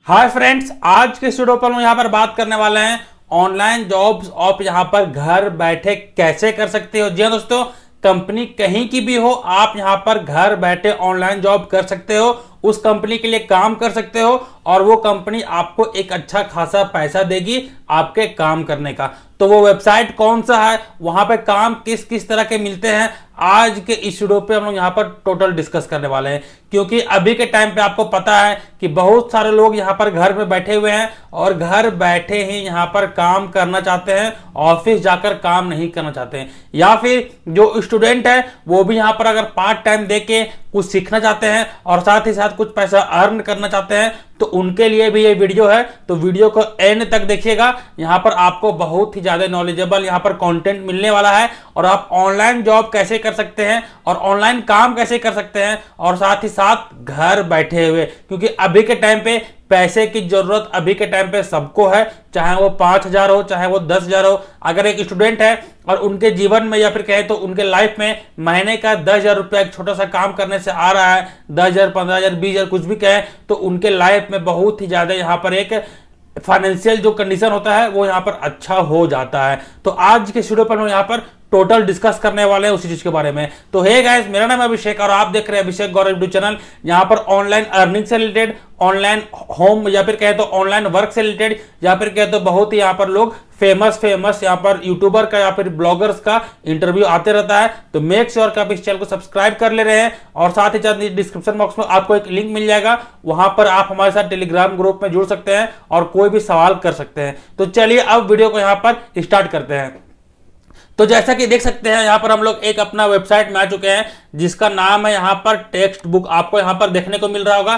Hi friends, आज के इस वीडियो पर हम यहाँ पर बात करने वाले हैं ऑनलाइन जॉब्स आप यहाँ पर घर बैठे कैसे कर सकते हो। जी हाँ दोस्तों, कंपनी कहीं की भी हो, आप यहाँ पर घर बैठे ऑनलाइन जॉब कर सकते हो, उस कंपनी के लिए काम कर सकते हो और वो कंपनी आपको एक अच्छा खासा पैसा देगी आपके काम करने का। तो वो वेबसाइट कौन सा है, वहां पे काम किस किस तरह के मिलते हैं, आज के इस वीडियो पे हम लोग यहाँ पर टोटल डिस्कस करने वाले हैं। क्योंकि अभी के टाइम पे आपको पता है कि बहुत सारे लोग यहाँ पर घर में बैठे हुए हैं और घर बैठे ही यहाँ पर काम करना चाहते हैं, ऑफिस जाकर काम नहीं करना चाहते हैं। या फिर जो स्टूडेंट है वो भी यहाँ पर अगर पार्ट टाइम देके कुछ सीखना चाहते हैं और साथ ही साथ कुछ पैसा अर्न करना चाहते हैं, तो उनके लिए भी ये वीडियो है। तो वीडियो को एंड तक देखिएगा, यहाँ पर आपको बहुत ही ज्यादा नॉलेजेबल यहाँ पर कंटेंट मिलने वाला है और आप ऑनलाइन जॉब कैसे कर सकते हैं और ऑनलाइन काम कैसे कर सकते हैं और साथ ही साथ घर बैठे हुए। क्योंकि अभी के टाइम पे पैसे की जरूरत अभी के टाइम पे सबको है, चाहे वो 5,000 हो चाहे वो 10,000 हो। अगर एक स्टूडेंट है और उनके जीवन में या फिर कहे तो उनके लाइफ में महीने का 10,000 रुपया एक छोटा सा काम करने से आ रहा है, 10,000, 15,000, 20,000 कुछ भी कहे, तो उनके लाइफ में बहुत ही ज्यादा यहाँ पर एक फाइनेंशियल जो कंडीशन होता है वो यहाँ पर अच्छा हो जाता है। तो आज के वीडियो पर हम यहाँ पर टोटल डिस्कस करने वाले हैं उसी चीज के बारे में। तो हे गाइस, मेरा नाम है अभिषेक और आप देख रहे हैं अभिषेक गौरव यूट्यूब चैनल। यहाँ पर ऑनलाइन अर्निंग से रिलेटेड, ऑनलाइन होम या फिर कहे तो ऑनलाइन वर्क से रिलेटेड, या फिर कहे तो बहुत ही यहाँ पर लोग फेमस यहाँ पर यूट्यूबर का या फिर ब्लॉगर्स का इंटरव्यू आते रहता है। तो मेक श्योर कि आप इस चैनल को सब्सक्राइब कर ले रहे हैं और साथ ही साथ डिस्क्रिप्शन बॉक्स में आपको एक लिंक मिल जाएगा, वहां पर आप हमारे साथ टेलीग्राम ग्रुप में जुड़ सकते हैं और कोई भी सवाल कर सकते हैं। तो चलिए अब वीडियो को यहाँ पर स्टार्ट करते हैं। तो जैसा कि देख सकते हैं यहाँ पर हम लोग एक अपना वेबसाइट में आ चुके हैं जिसका नाम है यहाँ पर टेक्स्ट बुक। आपको यहाँ पर देखने को मिल रहा होगा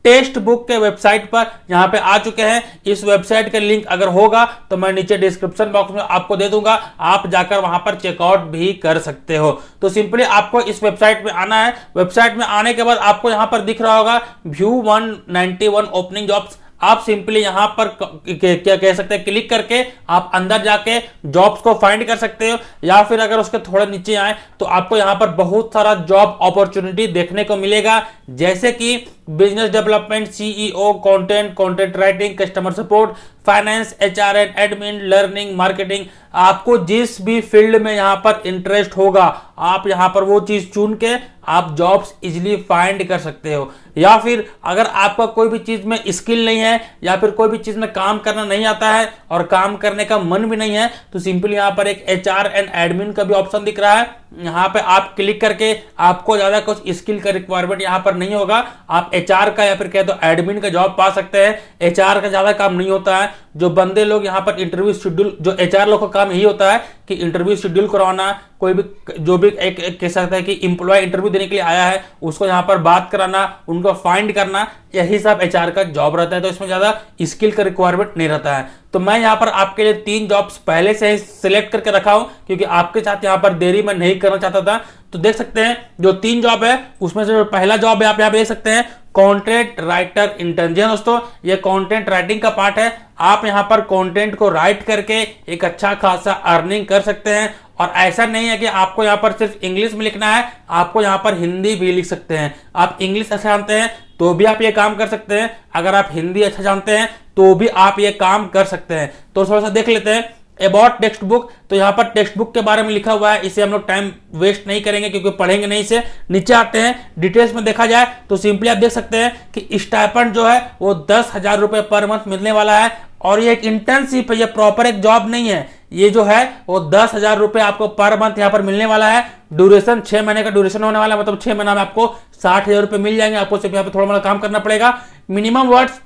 टेक्स्ट बुक के वेबसाइट पर यहाँ पे आ चुके हैं। इस वेबसाइट का लिंक अगर होगा तो मैं नीचे डिस्क्रिप्शन बॉक्स में आपको दे दूंगा, आप जाकर वहां पर चेकआउट भी कर सकते हो। तो सिंपली आपको इस वेबसाइट में आना है। वेबसाइट में आने के बाद आपको यहाँ पर दिख रहा होगा व्यू 191 ओपनिंग जॉब्स। आप सिंपली यहां पर क्या कह सकते हैं, क्लिक करके आप अंदर जाके जॉब्स को फाइंड कर सकते हो। या फिर अगर उसके थोड़े नीचे आए तो आपको यहां पर बहुत सारा जॉब अपॉर्चुनिटी देखने को मिलेगा, जैसे कि business development, CEO, content writing, customer support, finance, HR and admin, learning, marketing. आपको जिस भी फील्ड में यहां पर इंटरेस्ट होगा आप यहां पर वो चीज चुन के आप जॉब्स इजीली फाइंड कर सकते हो। या फिर अगर आपका कोई भी चीज में स्किल नहीं है या फिर कोई भी चीज में काम करना नहीं आता है और काम करने का मन भी नहीं है, तो सिंपली यहां पर एक एचआर एंड एडमिन का भी ऑप्शन दिख रहा है। यहां पे आप क्लिक करके आपको ज्यादा कुछ स्किल का रिक्वायरमेंट यहां पर नहीं होगा, आप एचआर का या फिर कहे तो एडमिन का जॉब पा सकते हैं। एचआर का ज्यादा काम नहीं होता है। जो बंदे लोग यहाँ पर इंटरव्यू शेड्यूल, जो एचआर लोग का काम यही होता है कि इंटरव्यू शेड्यूल करवाना, कोई भी जो भी एक कह सकता है कि इंप्लॉय इंटरव्यू देने के लिए आया है उसको यहाँ पर बात कराना, उनको फाइंड करना, यही सब एचआर का जॉब रहता है। तो इसमें ज्यादा स्किल का रिक्वायरमेंट नहीं रहता है। तो मैं यहाँ पर आपके लिए 3 जॉब्स पहले से ही सिलेक्ट करके रखा हूं क्योंकि आपके साथ यहाँ पर देरी में नहीं करना चाहता था। तो देख सकते हैं जो 3 जॉब है उसमें से जो पहला जॉब है आप यहाँ पे देख सकते हैं कंटेंट राइटर इंटर्न। जी दोस्तों, ये कंटेंट राइटिंग का पार्ट है। आप यहाँ पर कंटेंट को राइट करके एक अच्छा खासा अर्निंग कर सकते हैं। और ऐसा नहीं है कि आपको यहाँ पर सिर्फ इंग्लिश में लिखना है, आपको यहाँ पर हिंदी भी लिख सकते हैं। आप इंग्लिश अच्छा जानते हैं तो भी आप ये काम कर सकते हैं, अगर आप हिंदी अच्छा जानते हैं तो भी आप ये काम कर सकते हैं। तो थोड़ा सा देख लेते हैं अबाउट टेक्स्ट बुक। तो यहाँ पर टेक्स्ट बुक के बारे में लिखा हुआ है, इसे हम लोग टाइम वेस्ट नहीं करेंगे क्योंकि पढ़ेंगे नहीं इसे। नीचे आते हैं डिटेल्स में देखा जाए तो सिंपली आप देख सकते हैं कि स्टाइपेंड जो है वो 10,000 रुपए पर मंथ मिलने वाला है। और ये एक इंटर्नशिप है, ये प्रॉपर एक जॉब नहीं है। ये जो है वो 10,000 रुपए आपको पर मंथ यहाँ पर मिलने वाला है। ड्यूरेशन 6 महीने का ड्यूरेशन होने वाला है, मतलब 6 महीना में आपको 60,000 रुपए मिल जाएंगे। आपको सिर्फ यहाँ पे थोड़ा मोड़ा काम करना पड़ेगा। मिनिमम वर्ड्स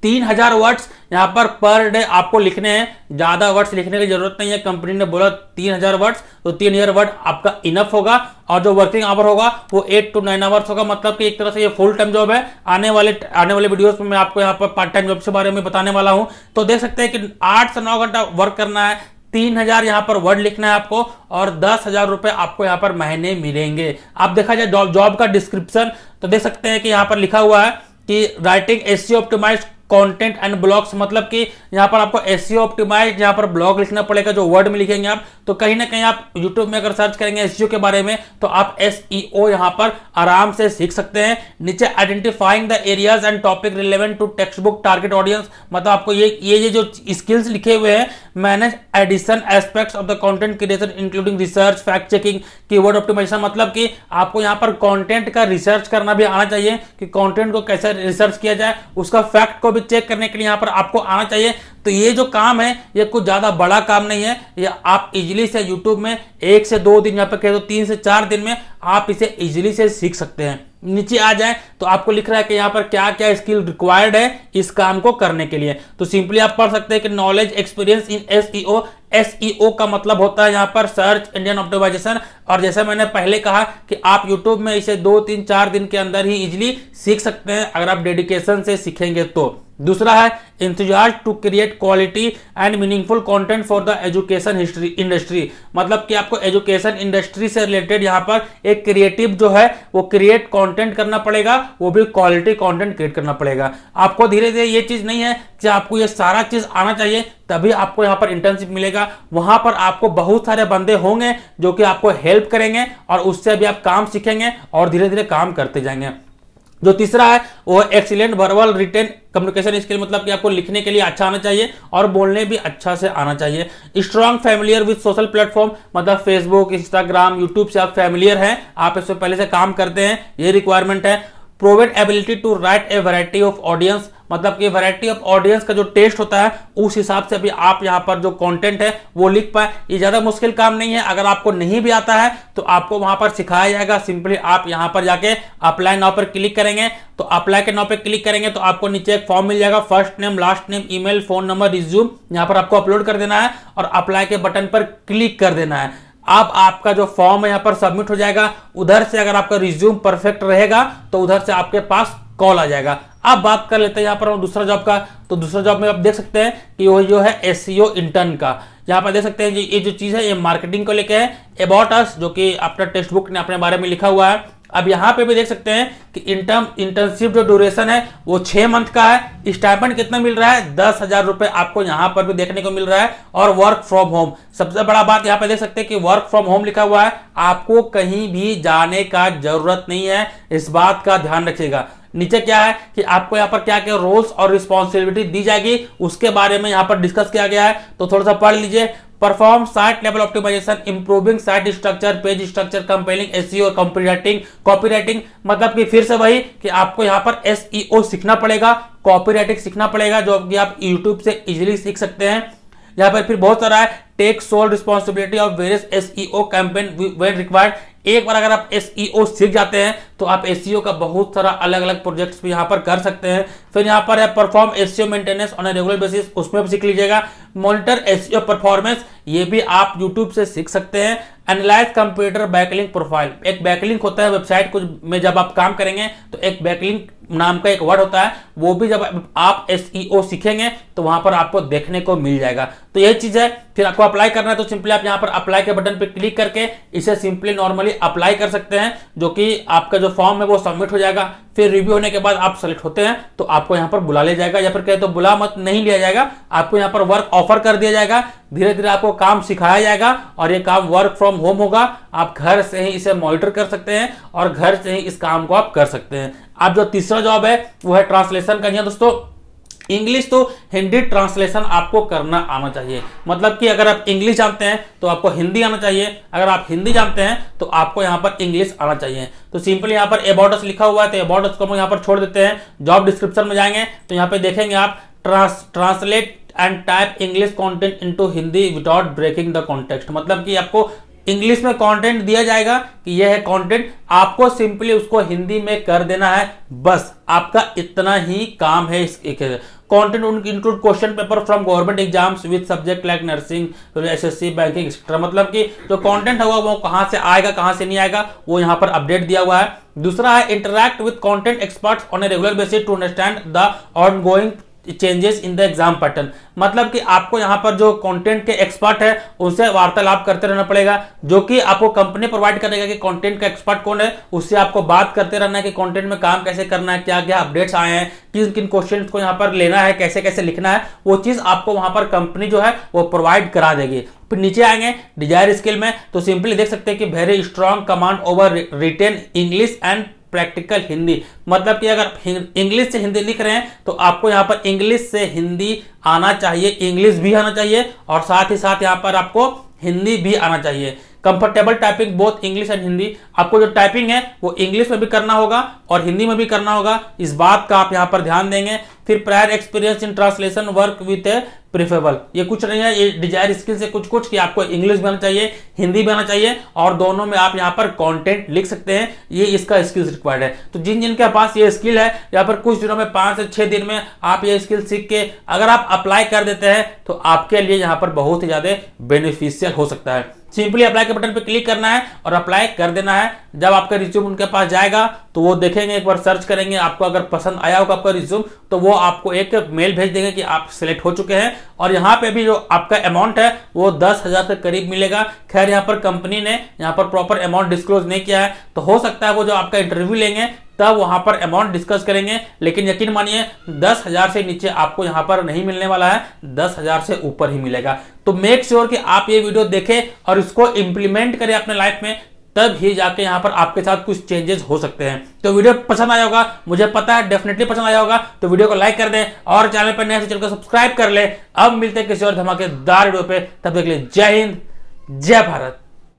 3,000 वर्ड्स यहाँ पर डे आपको लिखने हैं। ज्यादा वर्ड्स लिखने की जरूरत नहीं है, कंपनी ने बोला 3,000 वर्ड्स, तो 3,000 वर्ड आपका इनफ होगा। और जो वर्किंग आवर होगा वो 8 to 9 आवर्स होगा। मतलब कि एक तरह से ये फुल टाइम जॉब है। आने वाले वीडियोस में मैं आपको यहाँ पर पार्ट टाइम जॉब के बारे में बताने वाला हूँ। तो देख सकते हैं कि 8 से 9 घंटा वर्क करना है, 3,000 यहाँ पर वर्ड लिखना है आपको और 10,000 रुपए आपको यहाँ पर महीने मिलेंगे। आप देखा जाए जॉब का डिस्क्रिप्शन तो देख सकते हैं कि यहाँ पर लिखा हुआ है कि writing SEO optimised content and blogs, मतलब कि यहाँ पर आपको एसईओ ऑप्टिमाइज यहाँ पर ब्लॉग लिखना पड़ेगा, जो वर्ड में लिखेंगे आप, तो कहीं ना कहीं आप यूट्यूब में अगर सर्च करेंगे एसईओ के बारे में तो आप एसईओ यहाँ पर आराम से सीख सकते हैं। नीचे identifying the areas and topic relevant to textbook target audience, मतलब आपको ये जो स्किल्स लिखे हुए हैं, manage addition aspects of the content creation including research, fact checking, keyword optimisation, मतलब कि आपको यहाँ पर कंटेंट का रिसर्च करना भी आना चाहिए कि कंटेंट को कैसे रिसर्च किया जाए, उसका फैक्ट को भी चेक करने के लिए यहाँ पर आपको आना चाहिए। तो ये जो काम है ये कुछ ज्यादा बड़ा काम नहीं है, ये आप इजीली से यूट्यूब में 1 से 2 दिन, यहाँ पर कह दो 3 से 4 दिन में आप इसे इजीली से सीख सकते हैं। नीचे आ जाए तो आपको लिख रहा है कि यहाँ पर क्या क्या स्किल रिक्वायर्ड है इस काम को करने के लिए। तो सिंपली आप पढ़ सकते हैं कि knowledge experience in SEO, SEO का मतलब होता है यहाँ पर सर्च इंजन ऑप्टिमाइजेशन, और जैसे मैंने पहले कहा कि आप यूट्यूब में इसे 2, 3, 4 दिन के अंदर ही इजीली सीख सकते हैं अगर आप डेडिकेशन से सीखेंगे तो। दूसरा है enthusiasm to create quality and meaningful content for the education industry, मतलब कि आपको एजुकेशन इंडस्ट्री से रिलेटेड यहाँ पर एक क्रिएटिव जो है वो क्रिएट कंटेंट करना पड़ेगा, वो भी क्वालिटी कंटेंट क्रिएट करना पड़ेगा। आपको धीरे धीरे ये चीज नहीं है कि आपको ये सारा चीज आना चाहिए तभी आपको यहाँ पर इंटर्नशिप मिलेगा, वहां पर आपको बहुत सारे बंदे होंगे जो कि आपको हेल्प करेंगे और उससे भी आप काम सीखेंगे और धीरे धीरे काम करते जाएंगे। जो तीसरा है वो excellent verbal written communication skill, मतलब कि आपको लिखने के लिए अच्छा आना चाहिए और बोलने भी अच्छा से आना चाहिए। Strong familiar with social platform, मतलब फेसबुक, इंस्टाग्राम, यूट्यूब से आप फैमिलियर हैं, आप इससे पहले से काम करते हैं, ये रिक्वायरमेंट है। Provide ability to write a variety of audience, मतलब कि वैरायटी ऑफ ऑडियंस का जो टेस्ट होता है उस हिसाब से भी आप यहाँ पर जो कंटेंट है वो लिख पाए। ये ज्यादा मुश्किल काम नहीं है, अगर आपको नहीं भी आता है तो आपको वहां पर सिखाया जाएगा। सिंपली आप यहाँ पर जाके अप्लाई नाउ पर क्लिक करेंगे, तो अप्लाई के नाउ पर क्लिक करेंगे तो आपको नीचे एक फॉर्म मिल जाएगा, first name, last name, email, phone number, resume, यहाँ पर आपको अपलोड कर देना है और अप्लाई के बटन पर क्लिक कर देना है। अब आपका जो फॉर्म है यहाँ पर सबमिट हो जाएगा। उधर से अगर आपका रिज्यूम परफेक्ट रहेगा तो उधर से आपके पास कॉल आ जाएगा। अब बात कर लेते हैं यहाँ पर दूसरा जॉब का। तो दूसरा जॉब में आप देख सकते हैं कि वो जो है एसईओ इंटर्न का, यहाँ पर देख सकते हैं ये जो चीज है ये मार्केटिंग को लेके है। अबाउट अस जो कि अपना टेक्स्ट बुक ने अपने बारे में लिखा हुआ है। अब यहाँ पे भी देख सकते हैं कि इंटर्नशिप जो ड्यूरेशन है वो 6 मंथ का है। स्टाइपेंड कितना मिल रहा है, 10,000 रुपए आपको यहाँ पर भी देखने को मिल रहा है। और वर्क फ्रॉम होम, सबसे बड़ा बात यहाँ पे देख सकते हैं कि वर्क फ्रॉम होम लिखा हुआ है, आपको कहीं भी जाने का जरूरत नहीं है, इस बात का ध्यान रखिएगा। नीचे क्या है कि आपको यहाँ पर क्या क्या रोल्स और रिस्पॉन्सिबिलिटी दी जाएगी उसके बारे में यहाँ पर डिस्कस किया गया है, तो थोड़ा सा पढ़ लीजिए। Perform site level optimisation, improving site structure, page structure, compelling SEO, copywriting, मतलब कि फिर से वही कि आपको यहाँ पर एसईओ सीखना पड़ेगा, कॉपीराइटिंग सीखना पड़ेगा, जो कि आप यूट्यूब से इजीली सीख सकते हैं। यहाँ पर फिर बहुत सारा है, take sole responsibility of various SEO campaign when required. एक बार अगर आप एसईओ सीख जाते हैं तो आप एसईओ का बहुत सारा अलग अलग प्रोजेक्ट्स भी यहाँ पर कर सकते हैं। फिर यहाँ पर है perform SEO maintenance on a regular basis, उसमें भी सीख लीजिएगा। मॉनिटर एसईओ परफॉर्मेंस, ये भी आप यूट्यूब से सीख सकते हैं। एनालाइज कंप्यूटर बैकलिंक प्रोफाइल, एक बैकलिंक होता है वेबसाइट कुछ में, जब आप काम करेंगे तो एक बैकलिंक नाम का एक वर्ड होता है, वो भी जब आप एसईओ सीखेंगे तो वहां पर आपको देखने को मिल जाएगा। तो यही चीज है। फिर आपको अप्लाई करना है तो सिंपली आप यहाँ पर अप्लाई के बटन पे क्लिक करके इसे सिंपली नॉर्मली अप्लाई कर सकते हैं, जो कि आपका जो फॉर्म है वो सबमिट हो जाएगा। फिर रिव्यू होने के बाद आप सेलेक्ट होते हैं तो आपको यहाँ पर बुला लिया जाएगा, या फिर कहे तो बुला मत नहीं लिया जाएगा, आपको यहाँ पर वर्क ऑफर कर दिया जाएगा। धीरे धीरे आपको काम सिखाया जाएगा और ये काम वर्क फ्रॉम होम होगा। आप घर से ही इसे मॉनिटर कर सकते हैं और घर से ही इस काम को आप कर सकते हैं। अब जो तीसरा जॉब है वो है ट्रांसलेशन का। दोस्तों इंग्लिश तो हिंदी ट्रांसलेशन आपको करना आना चाहिए, मतलब कि अगर आप इंग्लिश जानते हैं तो आपको हिंदी आना चाहिए, अगर आप हिंदी जानते हैं तो आपको यहाँ पर इंग्लिश आना चाहिए। तो सिंपली यहाँ पर अबाउट अस लिखा हुआ है, तो अबाउट अस को हम यहाँ पर छोड़ देते हैं। जॉब डिस्क्रिप्शन में जाएंगे तो यहाँ पे देखेंगे आप translate and type English content into Hindi without breaking the context, मतलब कि आपको इंग्लिश में कंटेंट दिया जाएगा कि यह है कंटेंट, आपको सिंपली उसको हिंदी में कर देना है, बस आपका इतना ही काम है। इस content include question paper from government exams with subject like nursing, SSC, banking etcetera, मतलब कि जो कंटेंट होगा वो कहां से आएगा कहां से नहीं आएगा वो यहाँ पर अपडेट दिया हुआ है। दूसरा है interact with content experts on a regular basis to understand the ongoing changes in the exam pattern, मतलब कि आपको यहां पर जो कंटेंट के एक्सपर्ट है उनसे वार्तालाप करते रहना पड़ेगा, जो कि आपको कंपनी प्रोवाइड करेगा कि कंटेंट का एक्सपर्ट कौन है, उससे आपको बात करते रहना है कि कंटेंट में काम कैसे करना है, क्या क्या अपडेट्स आए हैं, किन किन क्वेश्चंस को यहां पर लेना है, कैसे कैसे लिखना है, वो चीज आपको वहां पर कंपनी जो है वो प्रोवाइड करा देगी। फिर नीचे आएंगे डिजायर स्किल में, तो सिंपली देख सकते हैं कि very strong command over written English and practical Hindi, मतलब कि अगर इंग्लिश से हिंदी लिख रहे हैं तो आपको यहां पर इंग्लिश से हिंदी आना चाहिए, इंग्लिश भी आना चाहिए और साथ ही साथ यहां पर आपको हिंदी भी आना चाहिए। Comfortable typing both English and Hindi, आपको जो टाइपिंग है वो इंग्लिश में भी करना होगा और हिंदी में भी करना होगा, इस बात का आप यहां पर ध्यान देंगे। फिर prior experience in translation work with A preferable, ये कुछ नहीं है, ये डिजायर स्किल से कुछ कुछ कि आपको इंग्लिश भी आना चाहिए, हिंदी भी आना चाहिए और दोनों में आप यहां पर कंटेंट लिख सकते हैं, ये इसका स्किल्स रिक्वायर्ड है। तो जिन जिनके पास ये स्किल है यहाँ पर कुछ दिनों में 5 से 6 दिन में आप ये स्किल सीख के अगर आप अप्लाई कर देते हैं तो आपके लिए यहाँ पर बहुत ही ज्यादा बेनिफिशियल हो सकता है। सिंपली अप्लाई के बटन पे क्लिक करना है और अप्लाई कर देना है। जब आपका रिज्यूम उनके पास जाएगा तो वो देखेंगे, एक बार सर्च करेंगे, आपको अगर पसंद आया होगा आपका रिज्यूम तो वो आपको एक मेल भेज देंगे कि आप सिलेक्ट हो चुके हैं और यहाँ पे भी जो आपका अमाउंट है वो 10,000 के करीब मिलेगा। खैर यहाँ पर कंपनी ने यहाँ पर प्रॉपर अमाउंट डिस्क्लोज नहीं किया है, तो हो सकता है वो जो आपका इंटरव्यू लेंगे तब वहां पर अमाउंट डिस्कस करेंगे, लेकिन यकीन मानिए 10,000 से नीचे आपको यहां पर नहीं मिलने वाला है, 10,000 से ऊपर ही मिलेगा। तो मेक श्योर कि आप ये वीडियो देखें और इसको इंप्लीमेंट करें अपने लाइफ में, तब ही जाके यहां पर आपके साथ कुछ चेंजेस हो सकते हैं। तो वीडियो पसंद आया होगा, मुझे पता है डेफिनेटली पसंद आया होगा, तो वीडियो को लाइक कर दें और चैनल पर नए तो चैनल को सब्सक्राइब कर ले। अब मिलते हैं किसी और धमाकेदार वीडियो पे, तब तक के लिए जय हिंद, जय भारत।